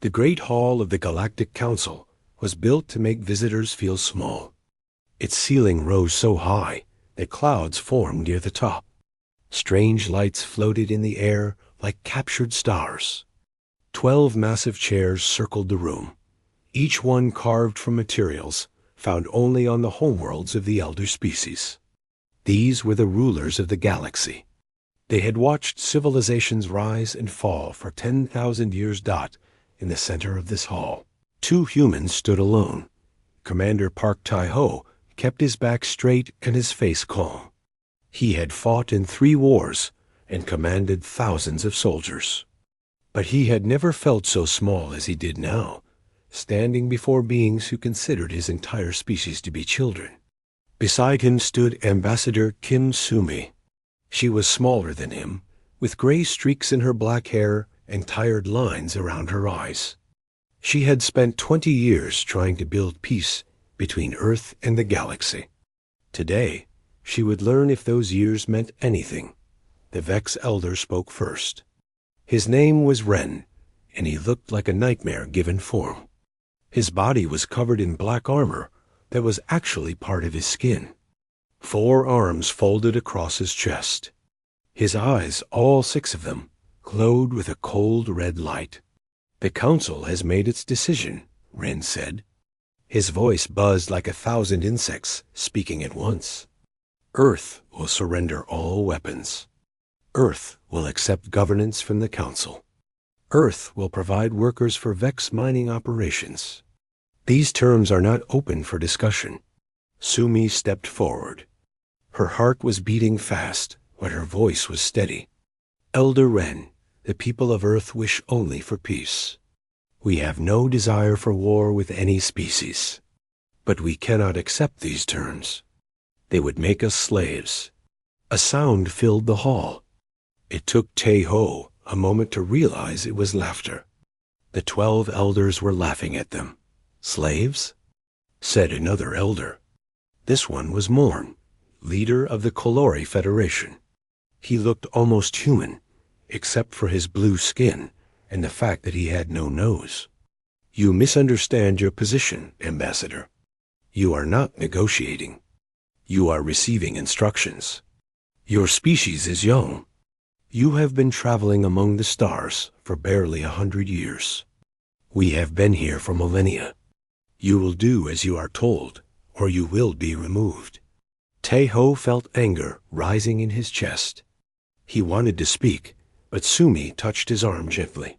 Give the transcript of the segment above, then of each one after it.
The Great Hall of the Galactic Council was built to make visitors feel small. Its ceiling rose so high that clouds formed near the top. Strange lights floated in the air like captured stars. 12 massive chairs circled the room, each one carved from materials found only on the homeworlds of the elder species. These were the rulers of the galaxy. They had watched civilizations rise and fall for 10,000 years. In the center of this hall, 2 humans stood alone. Commander Park Tai-ho kept his back straight and his face calm. He had fought in 3 wars and commanded thousands of soldiers. But he had never felt so small as he did now, standing before beings who considered his entire species to be children. Beside him stood Ambassador Kim Sumi. She was smaller than him, with gray streaks in her black hair and tired lines around her eyes. She had spent 20 years trying to build peace between Earth and the galaxy. Today, she would learn if those years meant anything. The Vex Elder spoke first. His name was Ren, and he looked like a nightmare given form. His body was covered in black armor that was actually part of his skin. 4 arms folded across his chest. His eyes, all 6 of them, glowed with a cold red light. "The Council has made its decision," Ren said. His voice buzzed like 1,000 insects speaking at once. "Earth will surrender all weapons. Earth will accept governance from the Council. Earth will provide workers for Vex mining operations." These terms are not open for discussion. Sumi stepped forward. Her heart was beating fast, but her voice was steady. "Elder Ren, the people of Earth wish only for peace. We have no desire for war with any species. But we cannot accept these terms. They would make us slaves." A sound filled the hall. It took Tai-ho a moment to realize it was laughter. The 12 elders were laughing at them. "Slaves?" said another elder. This one was Morn, leader of the Kolori Federation. He looked almost human, except for his blue skin and the fact that he had no nose. "You misunderstand your position, Ambassador. You are not negotiating. You are receiving instructions. Your species is young. You have been traveling among the stars for barely 100 years. We have been here for millennia. You will do as you are told, or you will be removed." Tai-ho felt anger rising in his chest. He wanted to speak, but Sumi touched his arm gently.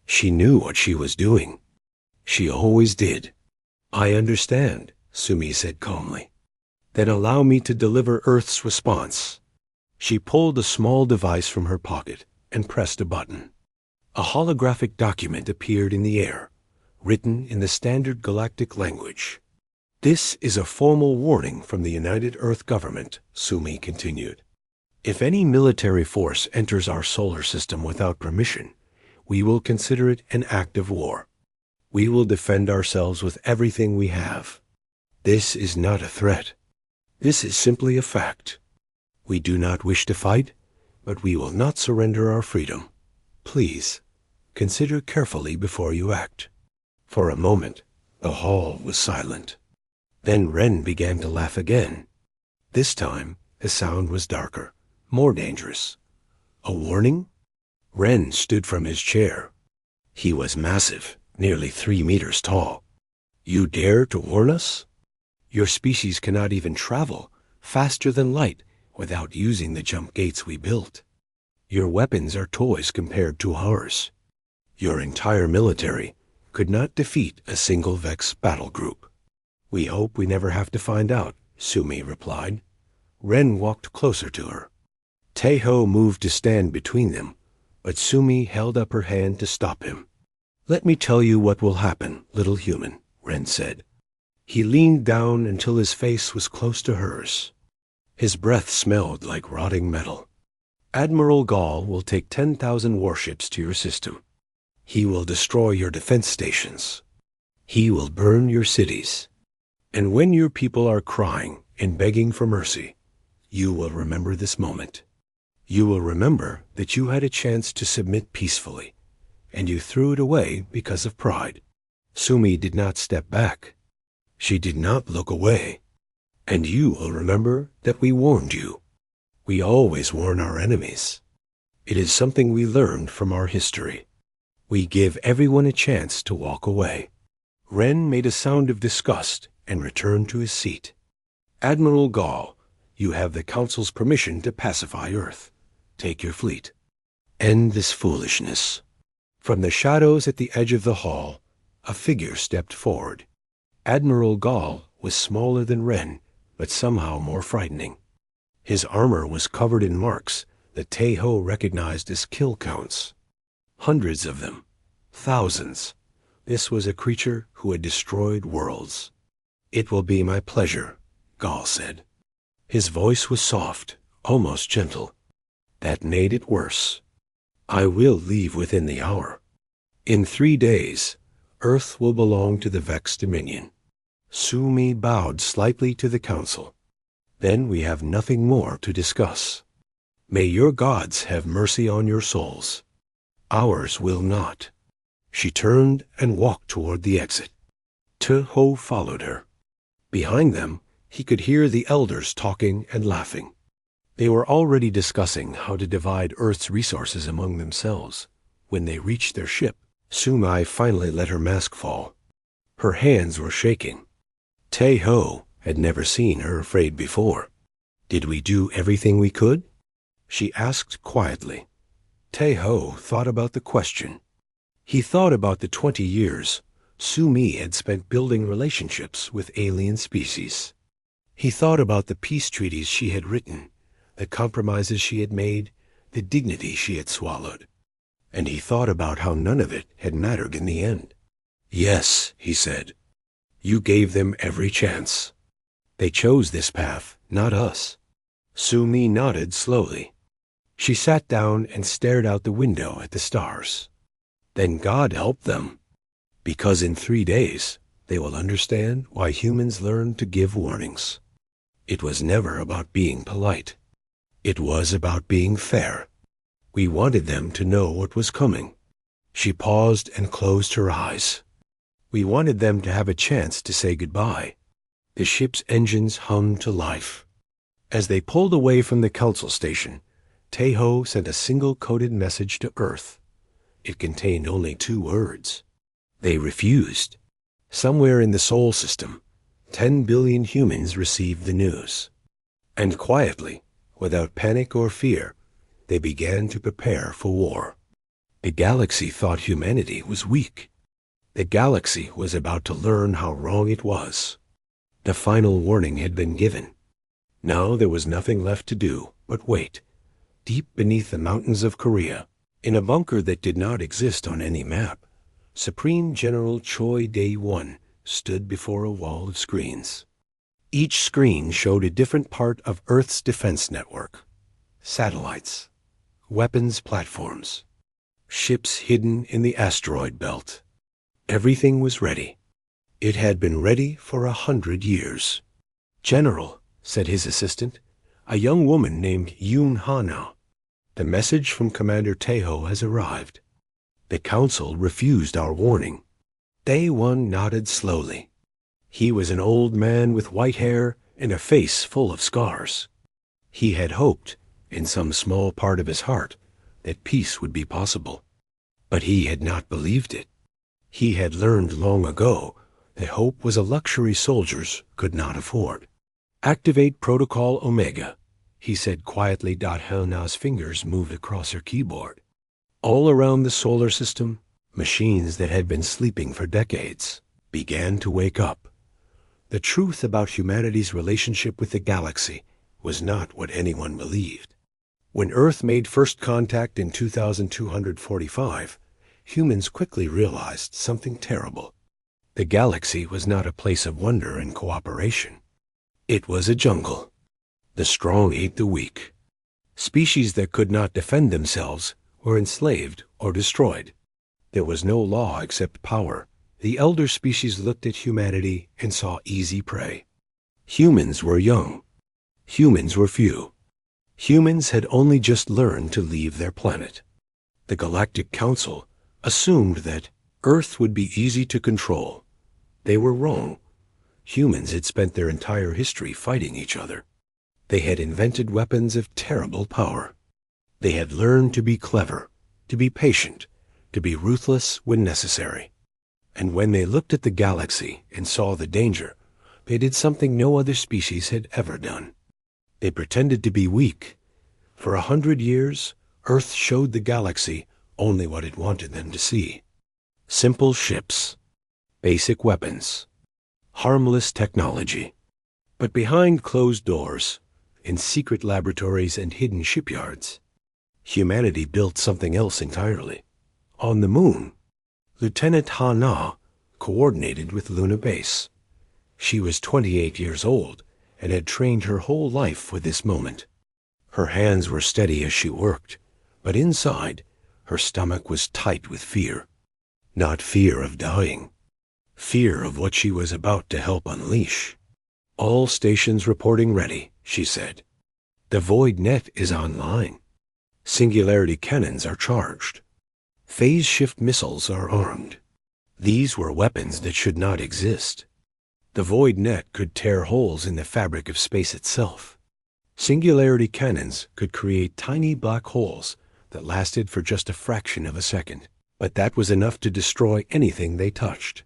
She knew what she was doing. She always did. "I understand," Sumi said calmly. "Then allow me to deliver Earth's response." She pulled a small device from her pocket and pressed a button. A holographic document appeared in the air, written in the standard galactic language. "This is a formal warning from the United Earth Government," Sumi continued. "If any military force enters our solar system without permission, we will consider it an act of war. We will defend ourselves with everything we have. This is not a threat. This is simply a fact. We do not wish to fight, but we will not surrender our freedom. Please, consider carefully before you act." For a moment, the hall was silent. Then Ren began to laugh again. This time, the sound was darker, more dangerous. "A warning?" Ren stood from his chair. He was massive, nearly 3 meters tall. "You dare to warn us? Your species cannot even travel faster than light without using the jump gates we built. Your weapons are toys compared to ours. Your entire military could not defeat a single Vex battle group." "We hope we never have to find out," Sumi replied. Ren walked closer to her. Tai-ho moved to stand between them, but Sumi held up her hand to stop him. "Let me tell you what will happen, little human," Ren said. He leaned down until his face was close to hers. His breath smelled like rotting metal. "Admiral Gall will take 10,000 warships to your system. He will destroy your defense stations. He will burn your cities. And when your people are crying and begging for mercy, you will remember this moment. You will remember that you had a chance to submit peacefully, and you threw it away because of pride. Sumi did not step back. She did not look away. And you will remember that we warned you. We always warn our enemies. It is something we learned from our history. We give everyone a chance to walk away. Ren made a sound of disgust and returned to his seat. Admiral Gall, you have the Council's permission to pacify Earth. Take your fleet. End this foolishness. From the shadows at the edge of the hall, a figure stepped forward. Admiral Gall was smaller than Ren, but somehow more frightening. His armor was covered in marks that Tae-Ho recognized as kill counts. Hundreds of them. Thousands. This was a creature who had destroyed worlds. It will be my pleasure, Gall said. His voice was soft, almost gentle. That made it worse. I will leave within the hour. In 3 days, Earth will belong to the Vex Dominion. Sumi bowed slightly to the Council. Then we have nothing more to discuss. May your gods have mercy on your souls. Ours will not. She turned and walked toward the exit. Tae-Ho followed her. Behind them, he could hear the elders talking and laughing. They were already discussing how to divide Earth's resources among themselves. When they reached their ship, Sumi finally let her mask fall. Her hands were shaking. Tae-Ho had never seen her afraid before. Did we do everything we could? She asked quietly. Tae-Ho thought about the question. He thought about the 20 years Sumi had spent building relationships with alien species. He thought about the peace treaties she had written, the compromises she had made, the dignity she had swallowed. And he thought about how none of it had mattered in the end. Yes, he said. You gave them every chance. They chose this path, not us. Sumi nodded slowly. She sat down and stared out the window at the stars. Then God helped them. Because in 3 days, they will understand why humans learn to give warnings. It was never about being polite. It was about being fair. We wanted them to know what was coming. She paused and closed her eyes. We wanted them to have a chance to say goodbye. The ship's engines hummed to life. As they pulled away from the Council station, Tae-Ho sent a single coded message to Earth. It contained only 2 words. They refused. Somewhere in the Sol system, 10 billion humans received the news. And quietly, without panic or fear, they began to prepare for war. The galaxy thought humanity was weak. The galaxy was about to learn how wrong it was. The final warning had been given. Now there was nothing left to do but wait, deep beneath the mountains of Korea, in a bunker that did not exist on any map. Supreme General Choi Dae-won stood before a wall of screens. Each screen showed a different part of Earth's defense network. Satellites, weapons platforms, ships hidden in the asteroid belt. Everything was ready. It had been ready for 100 years. General, said his assistant, a young woman named Yoon Hana. The message from Commander Tae-Ho has arrived. The Council refused our warning. Dae-won nodded slowly. He was an old man with white hair and a face full of scars. He had hoped, in some small part of his heart, that peace would be possible. But he had not believed it. He had learned long ago that hope was a luxury soldiers could not afford. Activate Protocol Omega, he said quietly. Hana's fingers moved across her keyboard. All around the solar system, machines that had been sleeping for decades began to wake up. The truth about humanity's relationship with the galaxy was not what anyone believed. When Earth made first contact in 2245, humans quickly realized something terrible. The galaxy was not a place of wonder and cooperation. It was a jungle. The strong ate the weak. Species that could not defend themselves were enslaved or destroyed. There was no law except power. The elder species looked at humanity and saw easy prey. Humans were young. Humans were few. Humans had only just learned to leave their planet. The Galactic Council, assumed that Earth would be easy to control. They were wrong. Humans had spent their entire history fighting each other. They had invented weapons of terrible power. They had learned to be clever, to be patient, to be ruthless when necessary. And when they looked at the galaxy and saw the danger, they did something no other species had ever done. They pretended to be weak. For 100 years, Earth showed the galaxy only what it wanted them to see. Simple ships, basic weapons, harmless technology. But behind closed doors, in secret laboratories and hidden shipyards, humanity built something else entirely. On the moon, Lieutenant Ha-Na coordinated with Luna Base. She was 28 years old and had trained her whole life for this moment. Her hands were steady as she worked, but inside, her stomach was tight with fear. Not fear of dying. Fear of what she was about to help unleash. "All stations reporting ready," she said. "The Void Net is online. Singularity cannons are charged. Phase shift missiles are armed." These were weapons that should not exist. The Void Net could tear holes in the fabric of space itself. Singularity cannons could create tiny black holes that lasted for just a fraction of a second, but that was enough to destroy anything they touched.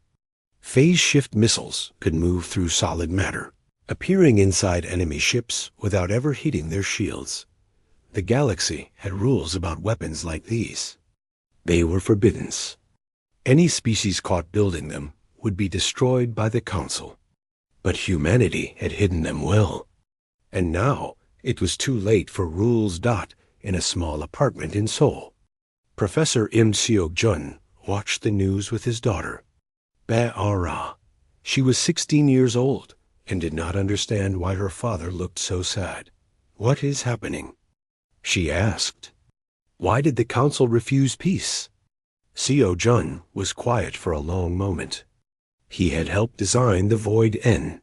Phase shift missiles could move through solid matter, appearing inside enemy ships without ever hitting their shields. The galaxy had rules about weapons like these. They were forbidden. Any species caught building them would be destroyed by the Council. But humanity had hidden them well. And now it was too late for rules. In a small apartment in Seoul, Professor Im Seok-jun watched the news with his daughter, Ba-ara. She was 16 years old and did not understand why her father looked so sad. "What is happening?" she asked. "Why did the Council refuse peace?" Seo-jun was quiet for a long moment. He had helped design the Void N.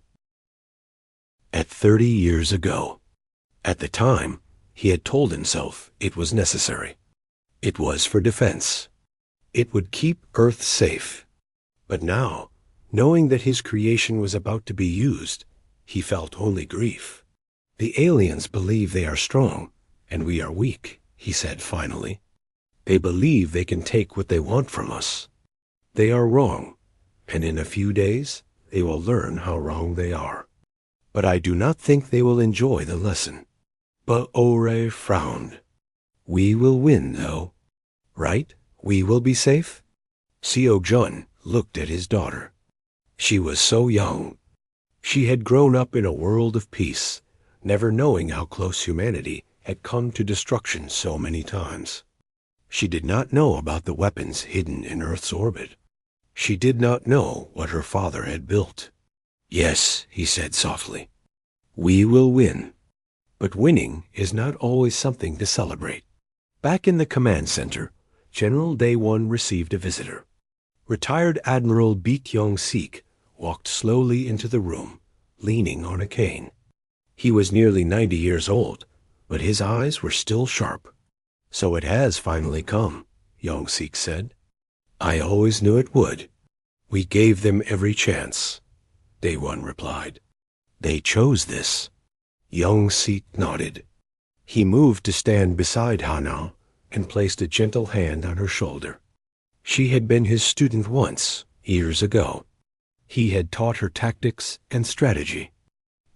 At 30 years ago. At the time, he had told himself it was necessary. It was for defense. It would keep Earth safe. But now, knowing that his creation was about to be used, he felt only grief. "The aliens believe they are strong, and we are weak," he said finally. "They believe they can take what they want from us. They are wrong, and in a few days they will learn how wrong they are. But I do not think they will enjoy the lesson." Ba-ore frowned. "We will win, though. Right? We will be safe?" Seo-jun looked at his daughter. She was so young. She had grown up in a world of peace, never knowing how close humanity had come to destruction so many times. She did not know about the weapons hidden in Earth's orbit. She did not know what her father had built. "Yes," he said softly, "we will win. But winning is not always something to celebrate." Back in the command center, General Day 1 received a visitor. Retired Admiral Beat Yong-sik walked slowly into the room, leaning on a cane. He was nearly 90 years old, but his eyes were still sharp. "So it has finally come," Yong-sik said. "I always knew it would. We gave them every chance," Day 1 replied. "They chose this." Yong-sik nodded. He moved to stand beside Ha-na and placed a gentle hand on her shoulder. She had been his student once, years ago. He had taught her tactics and strategy.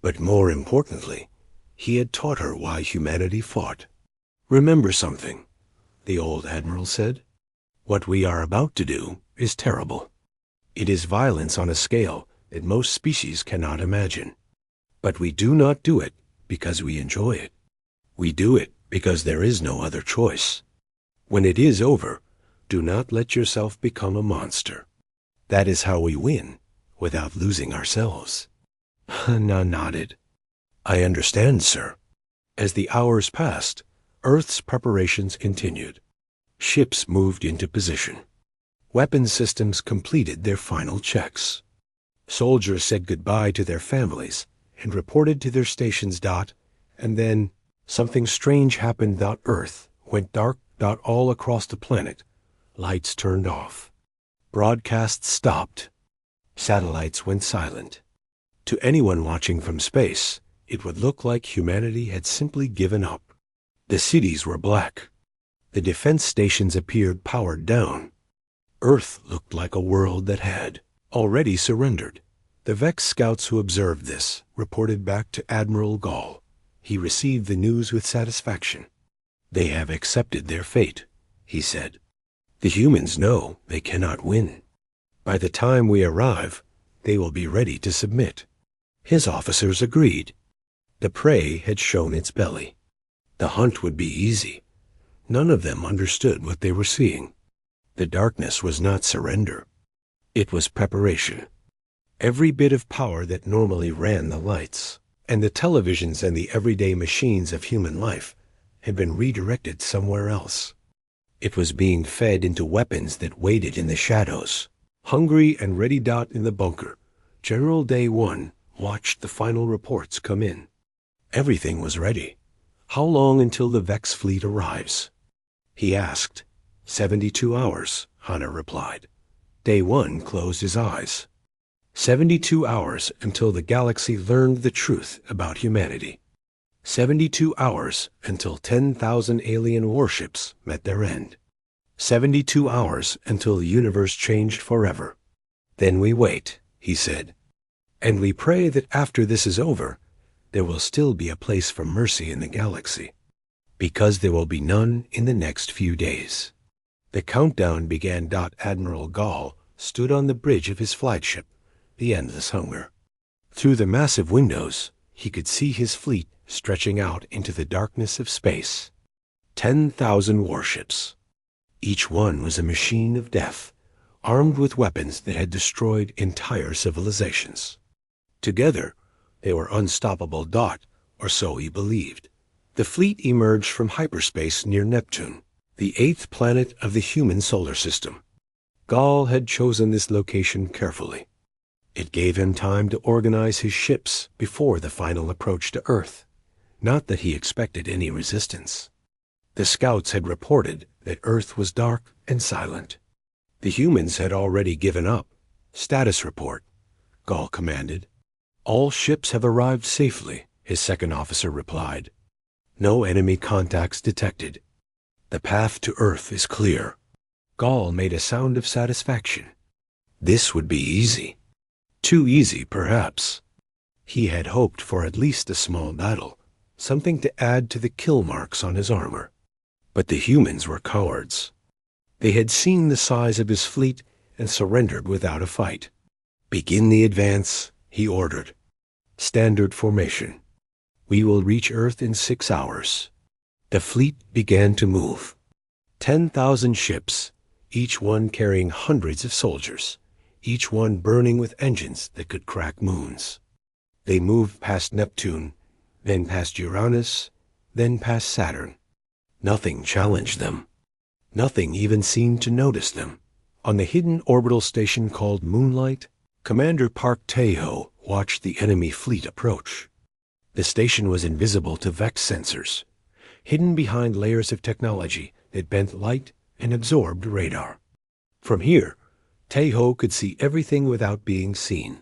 But more importantly, he had taught her why humanity fought. "Remember something," the old admiral said. "What we are about to do is terrible. It is violence on a scale that most species cannot imagine. But we do not do it because we enjoy it. We do it because there is no other choice. When it is over, do not let yourself become a monster. That is how we win, without losing ourselves." Ha-na nodded. "I understand, sir." As the hours passed, Earth's preparations continued. Ships moved into position. Weapon systems completed their final checks. Soldiers said goodbye to their families and reported to their stations. And then something strange happened. Earth went dark. All across the planet, Lights turned off. Broadcasts stopped. Satellites went silent. To anyone watching from space, it would look like humanity had simply given up. The cities were black. The defense stations appeared powered down. Earth looked like a world that had already surrendered. The Vex scouts who observed this reported back to Admiral Gall. He received the news with satisfaction. "They have accepted their fate," he said. "The humans know they cannot win. By the time we arrive, they will be ready to submit." His officers agreed. The prey had shown its belly. The hunt would be easy. None of them understood what they were seeing. The darkness was not surrender. It was preparation. Every bit of power that normally ran the lights, and the televisions and the everyday machines of human life, had been redirected somewhere else. It was being fed into weapons that waited in the shadows. Hungry and ready in the bunker, General Day 1 watched the final reports come in. Everything was ready. "How long until the Vex fleet arrives?" he asked. 72 hours, Hana replied. Day 1 closed his eyes. 72 hours until the galaxy learned the truth about humanity. 72 hours until 10,000 alien warships met their end. 72 hours until the universe changed forever. "Then we wait," he said. "And we pray that after this is over, there will still be a place for mercy in the galaxy, because there will be none in the next few days." The countdown began. Admiral Gall stood on the bridge of his flagship, the Endless Hunger. Through the massive windows, he could see his fleet stretching out into the darkness of space. 10,000 warships. Each one was a machine of death, armed with weapons that had destroyed entire civilizations. Together, they were unstoppable. Or so he believed. The fleet emerged from hyperspace near Neptune, the 8th planet of the human solar system. Gall had chosen this location carefully. It gave him time to organize his ships before the final approach to Earth. Not that he expected any resistance. The scouts had reported that Earth was dark and silent. The humans had already given up. "Status report," Gall commanded. "All ships have arrived safely," his second officer replied. "No enemy contacts detected. The path to Earth is clear." Gall made a sound of satisfaction. This would be easy. Too easy, perhaps. He had hoped for at least a small battle, something to add to the kill marks on his armor. But the humans were cowards. They had seen the size of his fleet and surrendered without a fight. "Begin the advance," he ordered. "Standard formation. We will reach Earth in 6 hours." The fleet began to move. 10,000 ships, each one carrying hundreds of soldiers, each one burning with engines that could crack moons. They moved past Neptune, then past Uranus, then past Saturn. Nothing challenged them. Nothing even seemed to notice them. On the hidden orbital station called Moonlight, Commander Park Tae-ho watched the enemy fleet approach. The station was invisible to Vex sensors, hidden behind layers of technology that bent light and absorbed radar. From here, Tae-ho could see everything without being seen.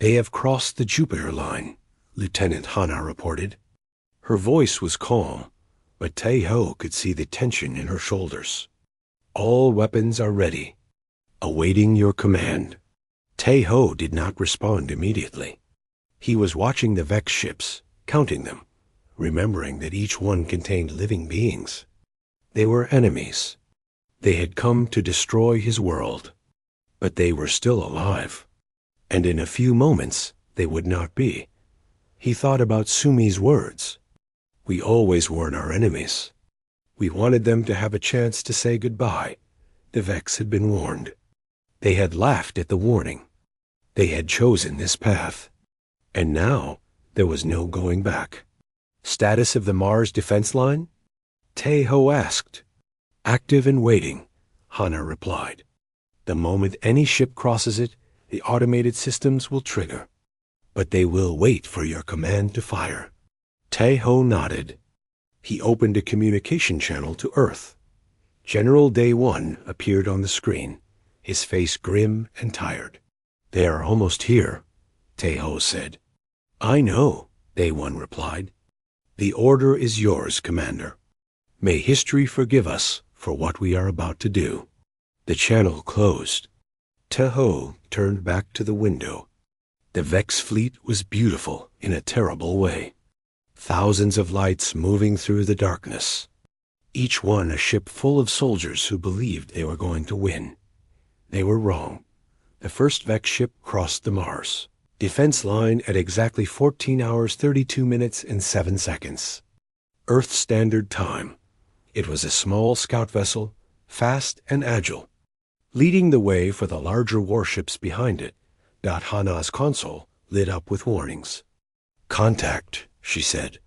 "They have crossed the Jupiter line," Lieutenant Hana reported. Her voice was calm, but Tae-ho could see the tension in her shoulders. "All weapons are ready, awaiting your command." Tae-ho did not respond immediately. He was watching the Vex ships, counting them, remembering that each one contained living beings. They were enemies. They had come to destroy his world. But they were still alive. And in a few moments, they would not be. He thought about Sumi's words. "We always warn our enemies." We wanted them to have a chance to say goodbye. The Vex had been warned. They had laughed at the warning. They had chosen this path. And now, there was no going back. "Status of the Mars defense line?" Tae-ho asked. "Active and waiting," Hana replied. "The moment any ship crosses it, the automated systems will trigger. But they will wait for your command to fire." Tae-ho nodded. He opened a communication channel to Earth. General Day 1 appeared on the screen, his face grim and tired. "They are almost here," Tae-ho said. "I know," Day 1 replied. "The order is yours, Commander. May history forgive us for what we are about to do." The channel closed. Tae-ho turned back to the window. The Vex fleet was beautiful in a terrible way. Thousands of lights moving through the darkness. Each one a ship full of soldiers who believed they were going to win. They were wrong. The first Vex ship crossed the Mars defense line at exactly 14 hours 32 minutes and 7 seconds. Earth Standard Time. It was a small scout vessel, fast and agile. Leading the way for the larger warships behind it, Hana's console lit up with warnings. "Contact," she said.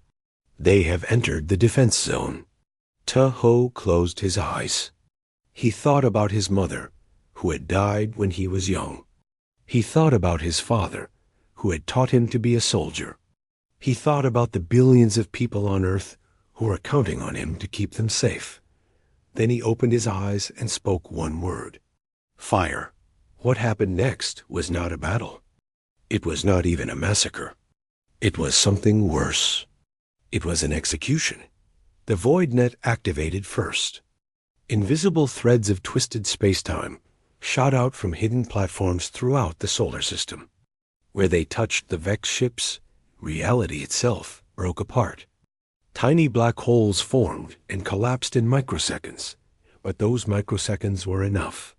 "They have entered the defense zone." Tae-ho closed his eyes. He thought about his mother, who had died when he was young. He thought about his father, who had taught him to be a soldier. He thought about the billions of people on Earth who were counting on him to keep them safe. Then he opened his eyes and spoke one word. Fire. What happened next was not a battle. It was not even a massacre. It was something worse. It was an execution. The void net activated first. Invisible threads of twisted spacetime shot out from hidden platforms throughout the solar system. Where they touched the Vex ships, reality itself broke apart. Tiny black holes formed and collapsed in microseconds, but those microseconds were enough.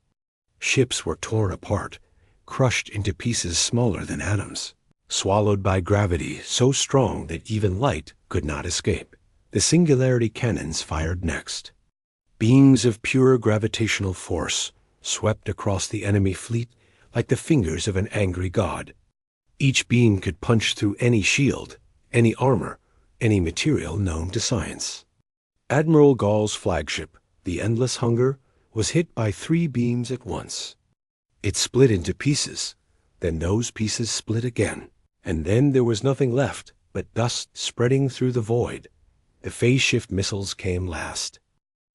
Ships were torn apart, crushed into pieces smaller than atoms, swallowed by gravity so strong that even light could not escape. The singularity cannons fired next. Beams of pure gravitational force swept across the enemy fleet like the fingers of an angry god. Each beam could punch through any shield, any armor, any material known to science. Admiral Gall's flagship, the Endless Hunger, was hit by 3 beams at once. It split into pieces, then those pieces split again, and then there was nothing left but dust spreading through the void. The phase shift missiles came last.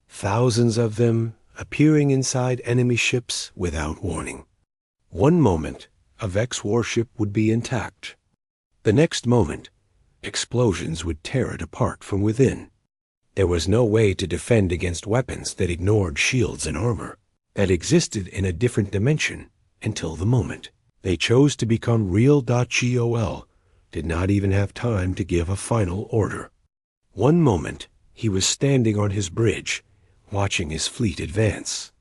Thousands of them appearing inside enemy ships without warning. One moment, a Vex warship would be intact. The next moment, explosions would tear it apart from within. There was no way to defend against weapons that ignored shields and armor, that existed in a different dimension until the moment they chose to become real. Gol did not even have time to give a final order. One moment, he was standing on his bridge, watching his fleet advance.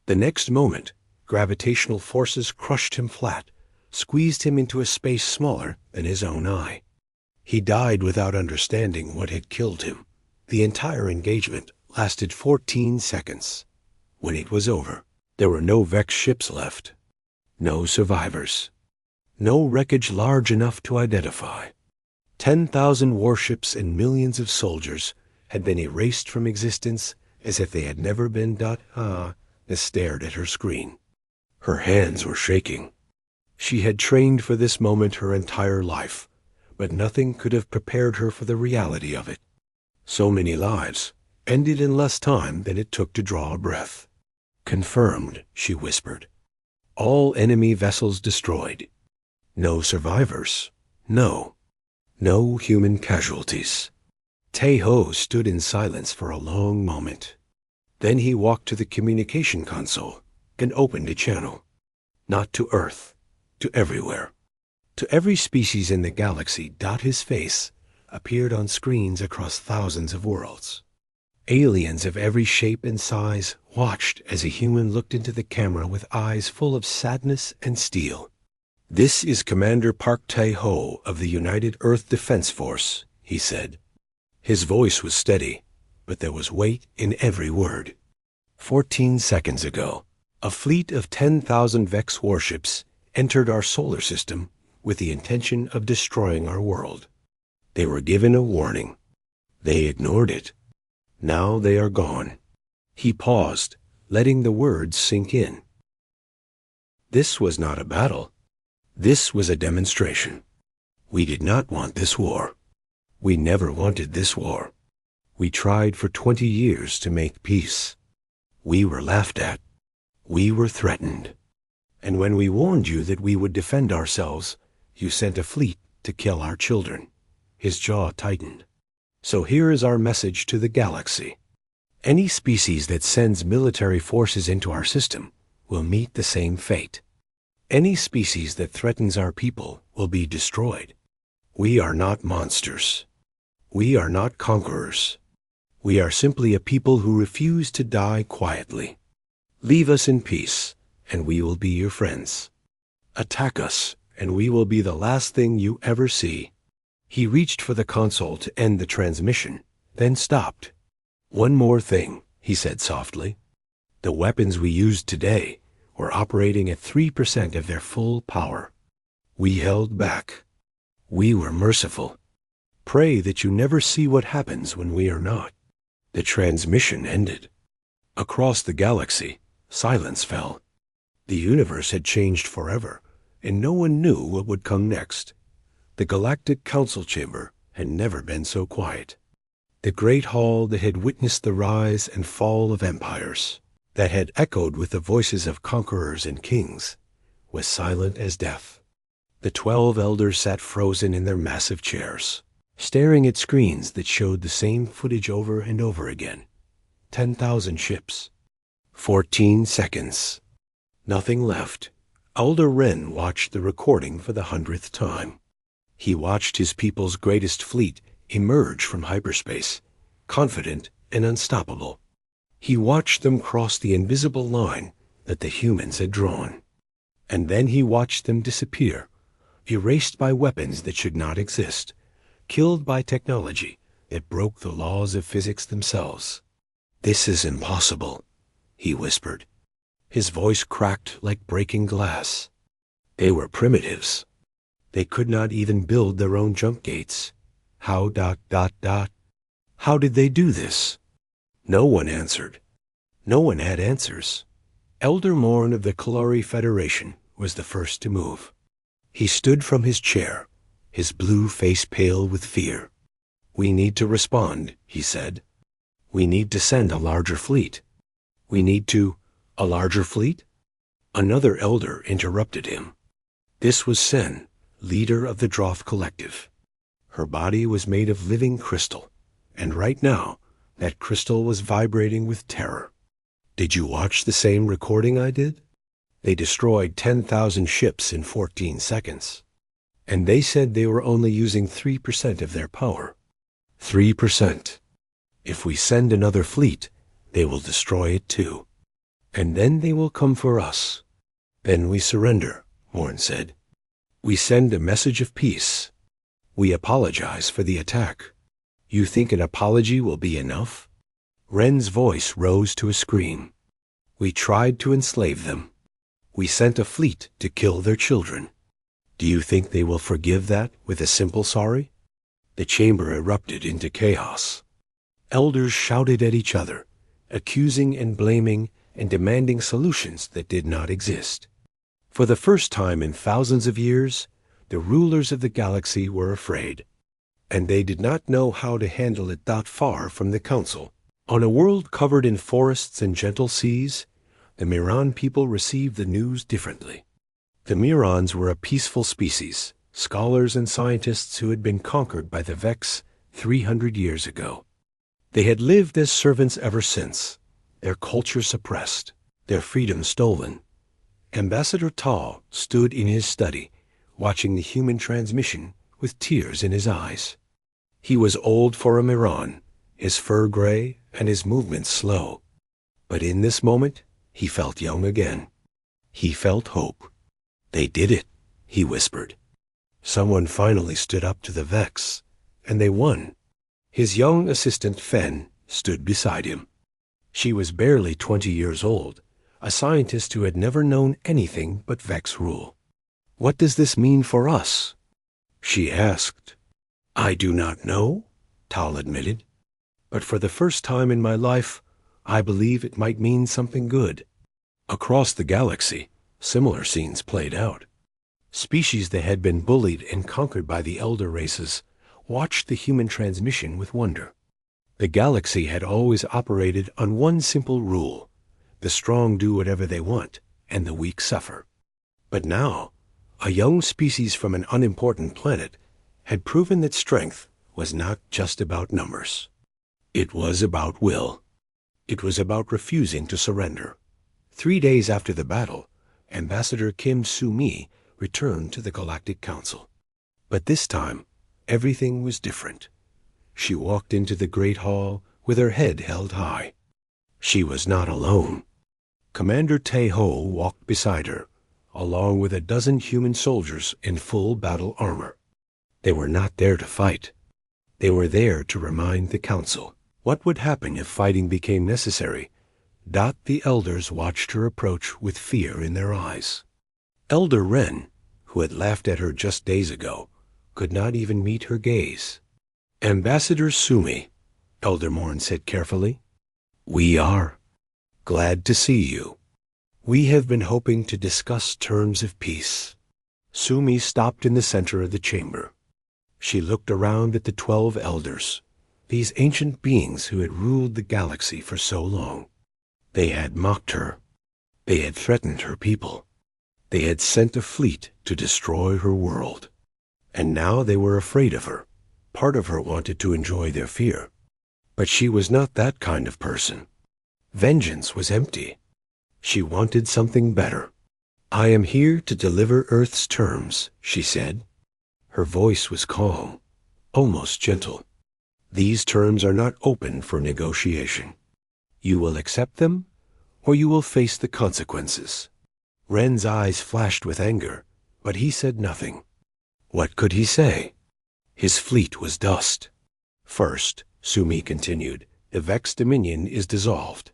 The next moment, gravitational forces crushed him flat, squeezed him into a space smaller than his own eye. He died without understanding what had killed him. The entire engagement lasted 14 seconds. When it was over, there were no Vex ships left. No survivors. No wreckage large enough to identify. 10,000 warships and millions of soldiers had been erased from existence as if they had never been. Hana stared at her screen. Her hands were shaking. She had trained for this moment her entire life, but nothing could have prepared her for the reality of it. So many lives ended in less time than it took to draw a breath. "Confirmed," she whispered. "All enemy vessels destroyed. No survivors. No human casualties." Tae-ho stood in silence for a long moment. Then he walked to the communication console and opened a channel. Not to Earth, to everywhere. To every species in the galaxy. His face appeared on screens across thousands of worlds. Aliens of every shape and size watched as a human looked into the camera with eyes full of sadness and steel. "This is Commander Park Tae-ho of the United Earth Defense Force," he said. His voice was steady, but there was weight in every word. 14 seconds ago, a fleet of 10,000 Vex warships entered our solar system with the intention of destroying our world. They were given a warning. They ignored it. Now they are gone. He paused, letting the words sink in. This was not a battle. This was a demonstration. We did not want this war. We never wanted this war. We tried for 20 years to make peace. We were laughed at. We were threatened. And when we warned you that we would defend ourselves, you sent a fleet to kill our children." His jaw tightened. "So here is our message to the galaxy. Any species that sends military forces into our system will meet the same fate. Any species that threatens our people will be destroyed. We are not monsters. We are not conquerors. We are simply a people who refuse to die quietly. Leave us in peace, and we will be your friends. Attack us, and we will be the last thing you ever see." He reached for the console to end the transmission, then stopped. "One more thing," he said softly. "The weapons we used today were operating at 3% of their full power. We held back. We were merciful. Pray that you never see what happens when we are not." The transmission ended. Across the galaxy, silence fell. The universe had changed forever, and no one knew what would come next. The Galactic Council Chamber had never been so quiet. The great hall that had witnessed the rise and fall of empires, that had echoed with the voices of conquerors and kings, was silent as death. The 12 elders sat frozen in their massive chairs, staring at screens that showed the same footage over and over again. 10,000 ships. 14 seconds. Nothing left. Elder Wren watched the recording for the 100th time. He watched his people's greatest fleet emerge from hyperspace, confident and unstoppable. He watched them cross the invisible line that the humans had drawn. And then he watched them disappear, erased by weapons that should not exist, killed by technology that broke the laws of physics themselves. "This is impossible," he whispered. His voice cracked like breaking glass. They were primitives. They could not even build their own jump gates. How ... How did they do this? No one answered. No one had answers. Elder Morn of the Kalari Federation was the first to move. He stood from his chair, his blue face pale with fear. "We need to respond," he said. "We need to send a larger fleet. We need to—" "A larger fleet?" Another elder interrupted him. This was Sen, leader of the Droth Collective. Her body was made of living crystal, and right now, that crystal was vibrating with terror. "Did you watch the same recording I did? They destroyed 10,000 ships in 14 seconds. And they said they were only using 3% of their power. 3%. If we send another fleet, they will destroy it too. And then they will come for us. Then we surrender," Morn said. "We send a message of peace. We apologize for the attack. You think an apology will be enough?" Wren's voice rose to a scream. "We tried to enslave them. We sent a fleet to kill their children. Do you think they will forgive that with a simple sorry?" The chamber erupted into chaos. Elders shouted at each other, accusing and blaming and demanding solutions that did not exist. For the first time in thousands of years, the rulers of the galaxy were afraid, and they did not know how to handle it that far from the council. On a world covered in forests and gentle seas, the Miran people received the news differently. The Mirans were a peaceful species, scholars and scientists who had been conquered by the Vex 300 years ago. They had lived as servants ever since, their culture suppressed, their freedom stolen. Ambassador Tal stood in his study, watching the human transmission with tears in his eyes. He was old for a Miran, his fur gray and his movements slow. But in this moment, he felt young again. He felt hope. "They did it," he whispered. Someone finally stood up to the Vex, and they won. His young assistant Fen stood beside him. She was barely 20 years old, a scientist who had never known anything but Vex rule. "What does this mean for us?" she asked. "I do not know," Tal admitted. "But for the first time in my life, I believe it might mean something good." Across the galaxy, similar scenes played out. Species that had been bullied and conquered by the elder races watched the human transmission with wonder. The galaxy had always operated on one simple rule: The strong do whatever they want, and the weak suffer. But now, a young species from an unimportant planet had proven that strength was not just about numbers. It was about will. It was about refusing to surrender. 3 days after the battle, Ambassador Kim Soo-mi returned to the Galactic Council. But this time, everything was different. She walked into the Great Hall with her head held high. She was not alone. Commander Tae-ho walked beside her, along with a dozen human soldiers in full battle armor. They were not there to fight. They were there to remind the Council. What would happen if fighting became necessary? The elders watched her approach with fear in their eyes. Elder Ren, who had laughed at her just days ago, could not even meet her gaze. Ambassador Sumi, Elder Morn said carefully, "We are glad to see you. We have been hoping to discuss terms of peace." Sumi stopped in the center of the chamber. She looked around at the 12 elders, these ancient beings who had ruled the galaxy for so long. They had mocked her. They had threatened her people. They had sent a fleet to destroy her world. And now they were afraid of her. Part of her wanted to enjoy their fear. But she was not that kind of person. Vengeance was empty. She wanted something better. "I am here to deliver Earth's terms," she said. Her voice was calm, almost gentle. "These terms are not open for negotiation. You will accept them, or you will face the consequences." Ren's eyes flashed with anger, but he said nothing. What could he say? His fleet was dust. "First," Sumi continued, "the Vex Dominion is dissolved.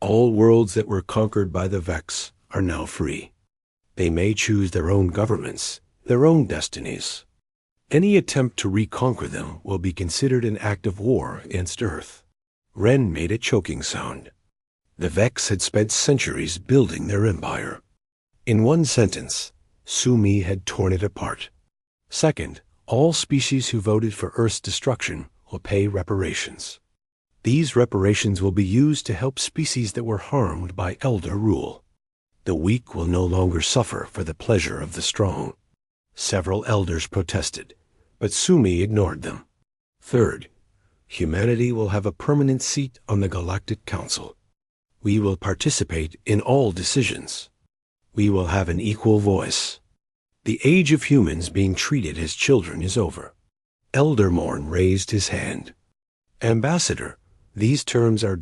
All worlds that were conquered by the Vex are now free. They may choose their own governments, their own destinies. Any attempt to reconquer them will be considered an act of war against Earth." Ren made a choking sound. The Vex had spent centuries building their empire. In one sentence, Sumi had torn it apart. Second, all species who voted for Earth's destruction will pay reparations. These reparations will be used to help species that were harmed by elder rule. The weak will no longer suffer for the pleasure of the strong. Several elders protested, but Sumi ignored them. Third, humanity will have a permanent seat on the Galactic Council. We will participate in all decisions. We will have an equal voice. The age of humans being treated as children is over. Elder Morn raised his hand. "Ambassador, these terms are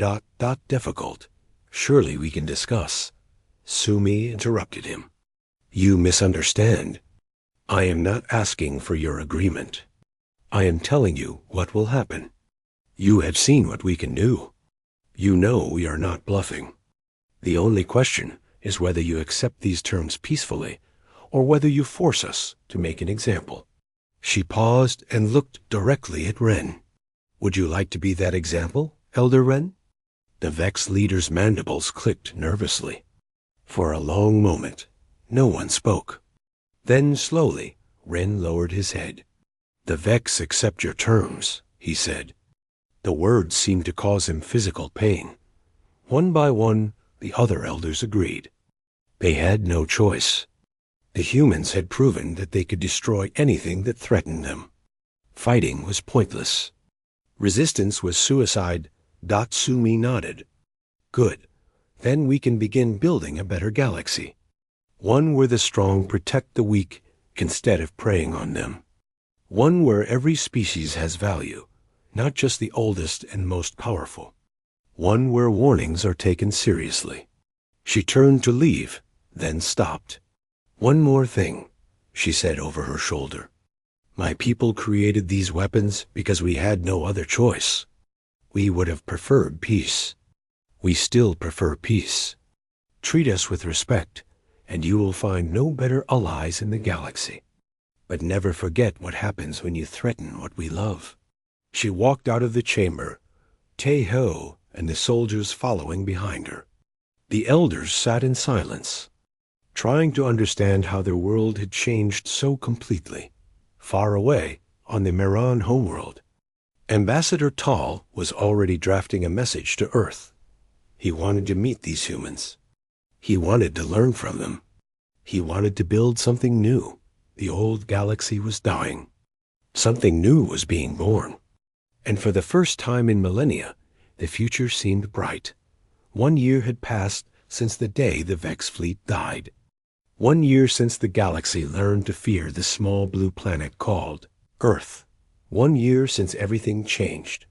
difficult. Surely we can discuss." Sumi interrupted him. "You misunderstand. I am not asking for your agreement. I am telling you what will happen. You have seen what we can do. You know we are not bluffing. The only question is whether you accept these terms peacefully, or whether you force us to make an example." She paused and looked directly at Ren. "Would you like to be that example, Elder Ren?" The Vex leader's mandibles clicked nervously. For a long moment, no one spoke. Then slowly, Ren lowered his head. "The Vex accept your terms," he said. The words seemed to cause him physical pain. One by one, the other elders agreed. They had no choice. The humans had proven that they could destroy anything that threatened them. Fighting was pointless. Resistance was suicide. Sumi nodded. "Good. Then we can begin building a better galaxy. One where the strong protect the weak instead of preying on them. One where every species has value, not just the oldest and most powerful. One where warnings are taken seriously." She turned to leave, then stopped. "One more thing," she said over her shoulder. "My people created these weapons because we had no other choice. We would have preferred peace. We still prefer peace. Treat us with respect, and you will find no better allies in the galaxy. But never forget what happens when you threaten what we love." She walked out of the chamber, Tae-ho and the soldiers following behind her. The elders sat in silence, trying to understand how their world had changed so completely. Far away, on the Meran homeworld, Ambassador Tal was already drafting a message to Earth. He wanted to meet these humans. He wanted to learn from them. He wanted to build something new. The old galaxy was dying. Something new was being born. And for the first time in millennia, the future seemed bright. 1 year had passed since the day the Vex fleet died. 1 year since the galaxy learned to fear the small blue planet called Earth. 1 year since everything changed.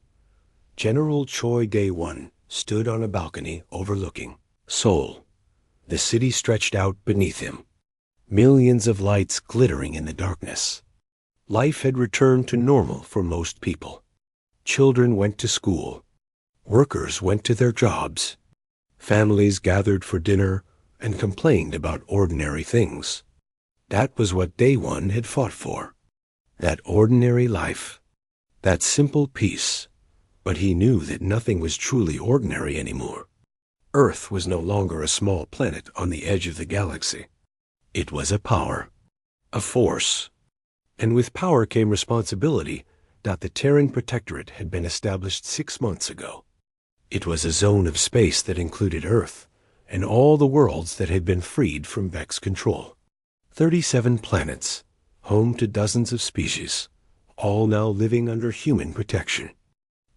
General Choi Dae-won stood on a balcony overlooking Seoul. The city stretched out beneath him. Millions of lights glittering in the darkness. Life had returned to normal for most people. Children went to school. Workers went to their jobs. Families gathered for dinner and complained about ordinary things. That was what Dae-won had fought for. That ordinary life. That simple peace. But he knew that nothing was truly ordinary anymore. Earth was no longer a small planet on the edge of the galaxy. It was a power. A force. And with power came responsibility. The Terran Protectorate had been established 6 months ago. It was a zone of space that included Earth and all the worlds that had been freed from Vex control. 37 planets, home to dozens of species, all now living under human protection.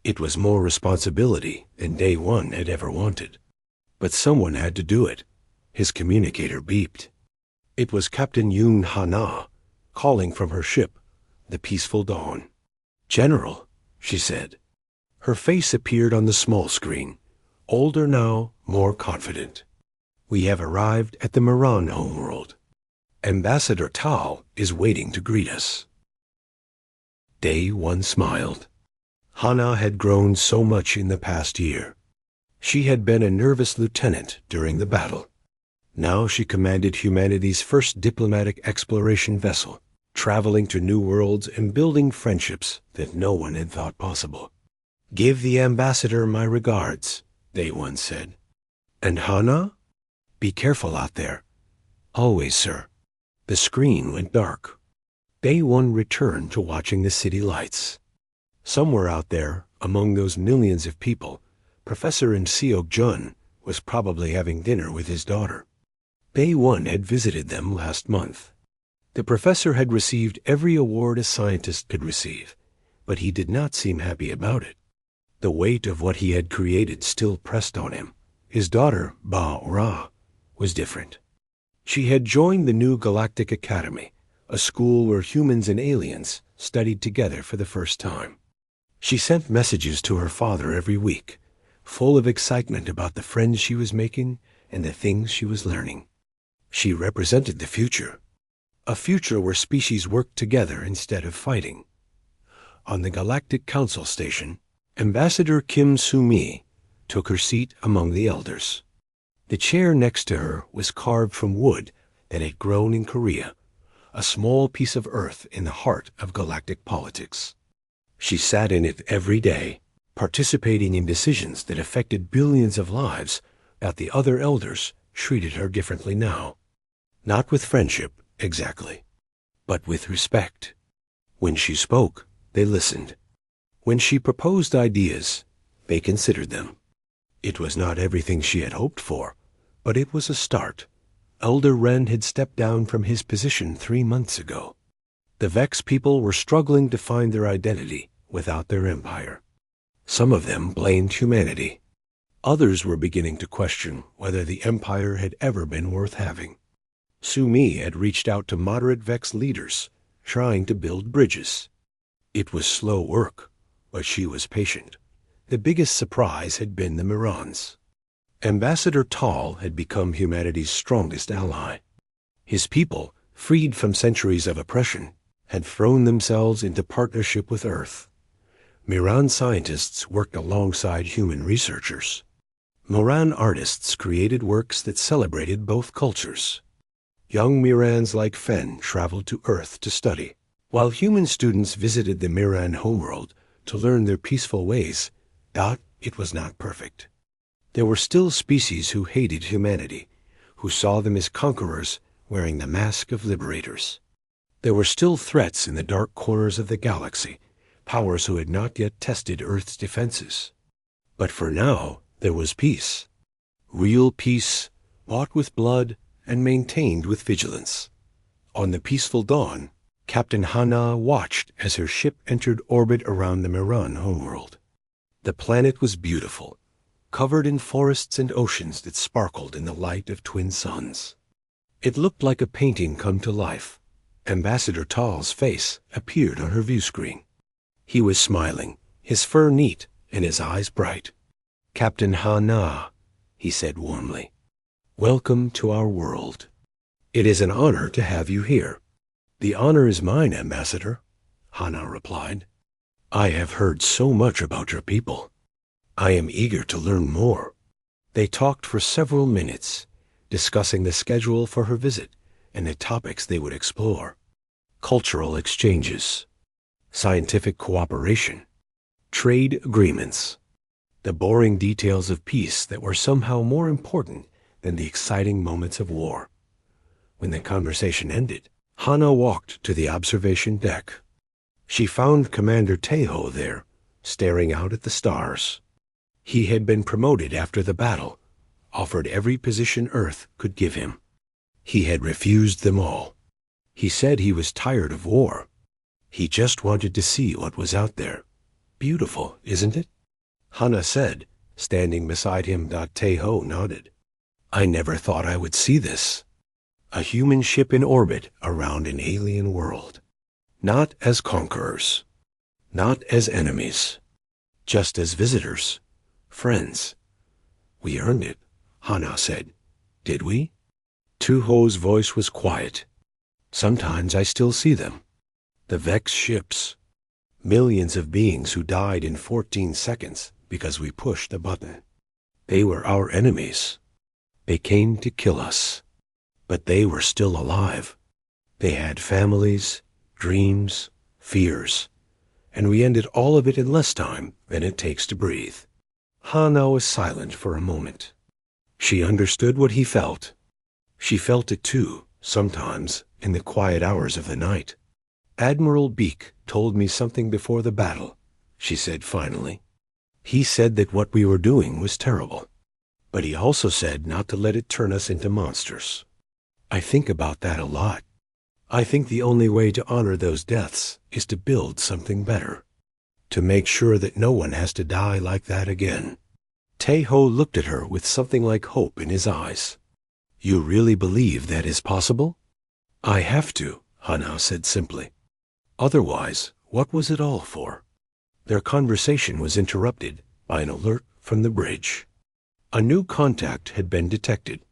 It was more responsibility than Dae-won had ever wanted. But someone had to do it. His communicator beeped. It was Captain Yoon Ha-na, calling from her ship, the Peaceful Dawn. "General," she said. Her face appeared on the small screen, older now, more confident. "We have arrived at the Miran homeworld. Ambassador Tal is waiting to greet us." Dae-won smiled. Hana had grown so much in the past year. She had been a nervous lieutenant during the battle. Now she commanded humanity's first diplomatic exploration vessel, traveling to new worlds and building friendships that no one had thought possible. "Give the ambassador my regards," Dae-won said. "And Hana? Be careful out there." "Always, sir." The screen went dark. Dae-won returned to watching the city lights. Somewhere out there, among those millions of people, Professor Seok-jun was probably having dinner with his daughter. Dae-won had visited them last month. The professor had received every award a scientist could receive, but he did not seem happy about it. The weight of what he had created still pressed on him. His daughter, Ba-ra, was different. She had joined the new Galactic Academy, a school where humans and aliens studied together for the first time. She sent messages to her father every week, full of excitement about the friends she was making and the things she was learning. She represented the future. A future where species worked together instead of fighting. On the Galactic Council Station, Ambassador Kim Soo-mi took her seat among the elders. The chair next to her was carved from wood that had grown in Korea, a small piece of earth in the heart of galactic politics. She sat in it every day, participating in decisions that affected billions of lives. The other elders treated her differently now. Not with friendship, exactly, but with respect. When she spoke, they listened. When she proposed ideas, they considered them. It was not everything she had hoped for, but it was a start. Elder Ren had stepped down from his position 3 months ago. The Vex people were struggling to find their identity without their empire. Some of them blamed humanity. Others were beginning to question whether the empire had ever been worth having. Soo-mi had reached out to moderate Vex leaders, trying to build bridges. It was slow work, but she was patient. The biggest surprise had been the Mirans. Ambassador Tal had become humanity's strongest ally. His people, freed from centuries of oppression, had thrown themselves into partnership with Earth. Miran scientists worked alongside human researchers. Miran artists created works that celebrated both cultures. Young Mirans like Fen traveled to Earth to study, while human students visited the Miran homeworld to learn their peaceful ways. It was not perfect. There were still species who hated humanity, who saw them as conquerors wearing the mask of liberators. There were still threats in the dark corners of the galaxy, powers who had not yet tested Earth's defenses. But for now, there was peace. Real peace, bought with blood and maintained with vigilance. On the peaceful dawn, Captain Hana watched as her ship entered orbit around the Miran homeworld. The planet was beautiful, covered in forests and oceans that sparkled in the light of twin suns. It looked like a painting come to life. Ambassador Tal's face appeared on her view screen. He was smiling, his fur neat and his eyes bright. "Captain Hana," he said warmly, "welcome to our world. It is an honor to have you here." "The honor is mine, Ambassador," Hana replied. "I have heard so much about your people. I am eager to learn more." They talked for several minutes, discussing the schedule for her visit and the topics they would explore. Cultural exchanges, scientific cooperation, trade agreements, the boring details of peace that were somehow more important than the exciting moments of war. When the conversation ended, Hana walked to the observation deck. She found Commander Teho there, staring out at the stars. He had been promoted after the battle, offered every position Earth could give him. He had refused them all. He said he was tired of war. He just wanted to see what was out there. Beautiful, isn't it? Hana said, standing beside him. Teho nodded. "I never thought I would see this. A human ship in orbit around an alien world. Not as conquerors. Not as enemies. Just as visitors. Friends." "We earned it," Hana said. "Did we?" Tuho's voice was quiet. "Sometimes I still see them. The Vex ships. Millions of beings who died in 14 seconds because we pushed the button. They were our enemies. They came to kill us. But they were still alive. They had families, dreams, fears. And we ended all of it in less time than it takes to breathe." Hana was silent for a moment. She understood what he felt. She felt it too, sometimes, in the quiet hours of the night. "Admiral Beak told me something before the battle," she said finally. "He said that what we were doing was terrible. But he also said not to let it turn us into monsters. I think about that a lot. I think the only way to honor those deaths is to build something better. To make sure that no one has to die like that again." Teho looked at her with something like hope in his eyes. "You really believe that is possible?" "I have to," Hana said simply. "Otherwise, what was it all for?" Their conversation was interrupted by an alert from the bridge. A new contact had been detected.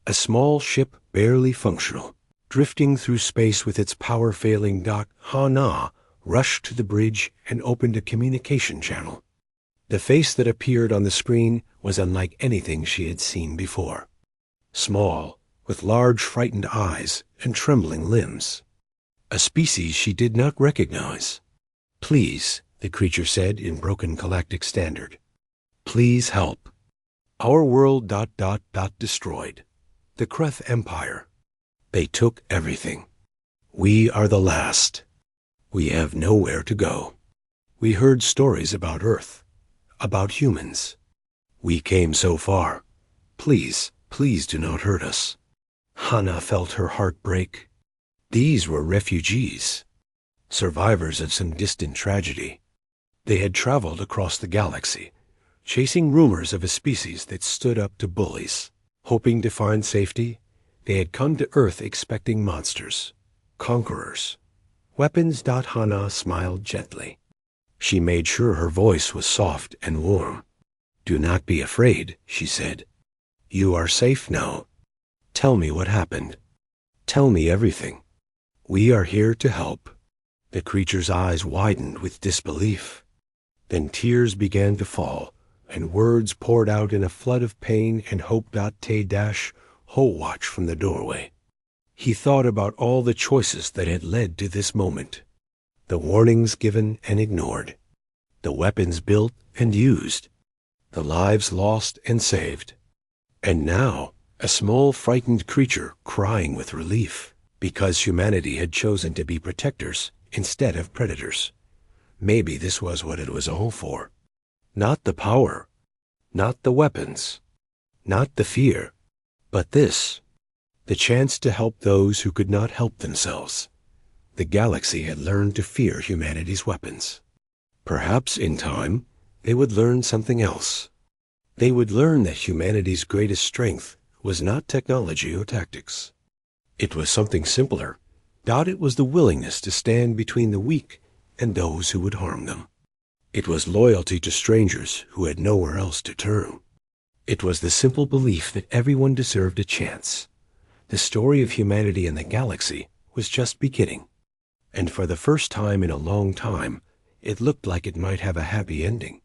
A small ship, barely functional, drifting through space with its power failing. Hana rushed to the bridge and opened a communication channel. The face that appeared on the screen was unlike anything she had seen before. Small, with large frightened eyes and trembling limbs. A species she did not recognize. "Please," the creature said in broken galactic standard. "Please help. Our world... destroyed. The Kreth Empire. They took everything. We are the last. We have nowhere to go. We heard stories about Earth, about humans. We came so far. Please, please do not hurt us." Hana felt her heart break. These were refugees, survivors of some distant tragedy. They had traveled across the galaxy, chasing rumors of a species that stood up to bullies. Hoping to find safety, they had come to Earth expecting monsters, conquerors, weapons. Hana smiled gently. She made sure her voice was soft and warm. "Do not be afraid," she said. "You are safe now. Tell me what happened. Tell me everything. We are here to help." The creature's eyes widened with disbelief. Then tears began to fall, and words poured out in a flood of pain and hope. Ho watched from the doorway. He thought about all the choices that had led to this moment. The warnings given and ignored. The weapons built and used. The lives lost and saved. And now, a small frightened creature crying with relief, because humanity had chosen to be protectors instead of predators. Maybe this was what it was all for. Not the power, not the weapons, Not the fear, but this, the chance to help those who could not help themselves. The galaxy had learned to fear humanity's weapons. Perhaps in time, they would learn something else. They would learn that humanity's greatest strength was not technology or tactics. It was something simpler. It was the willingness to stand between the weak and those who would harm them. It was loyalty to strangers who had nowhere else to turn. It was the simple belief that everyone deserved a chance. The story of humanity and the galaxy was just beginning. And for the first time in a long time, it looked like it might have a happy ending.